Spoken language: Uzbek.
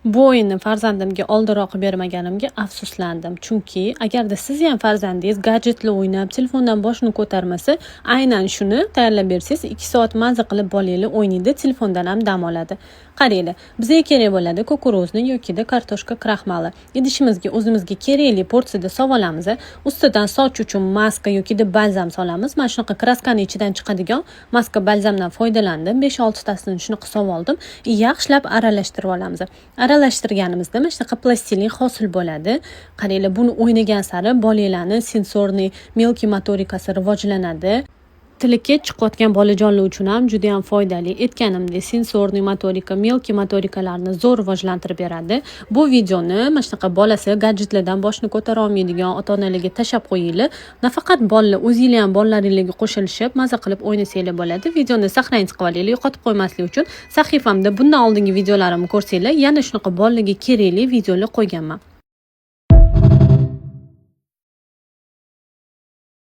Bu o'yinni farzandimga oldinroq bermaganimga afsuslandim. Chunki agarda siz ham farzandingiz gadjetli o'ynab, telefondan boshini ko'tarmasa, aynan shuni tayyorlab bersangiz 2 soat maza qilib bolanglar o'ynaydi, telefondan ham dam oladi. Qaranglar, bizga kerak bo'ladi kukuruzni yoki kartoshka kraxmali. Idishimizga o'zimizga kerakli porsiyada solamiz, ustidan soch uchun maska yoki balzam solamiz. Mana shunaqa kraskani ichidan chiqadigan maska balzamdan foydalandim. 5-6 tasini shunaqa solib yaxshilab aralashtirib olamiz. Aralashtirganimizda mana shunaqa plastilin hosil bo'ladi. Qaranglar, buni o'ynagan sari bolalarning sensorniy melki motorikasi rivojlanadi. Tili kech chiqayotgan bolajonlar uchun ham juda ham foydali. Aytganimdek, sensorniy motorika, melki motorikalarni zo'r rivojlantirib beradi. Bu videoni mana shunaqa bolasi gadjetlardan boshini ko'tara olmaydigan ota-onalarga tashab qo'yinglar. Nafaqat bolalar, o'zingizlar ham bolalaringizga qo'shilishib, maza qilib o'ynasanglar bo'ladi. Videoni saqlanib qilib olinglar, yo'qotib qo'ymaslik uchun. Sahifamda bundan oldingi videolarimni ko'rsanglar, yana shunaqa bolalarga kerakli videolar qo'yganman.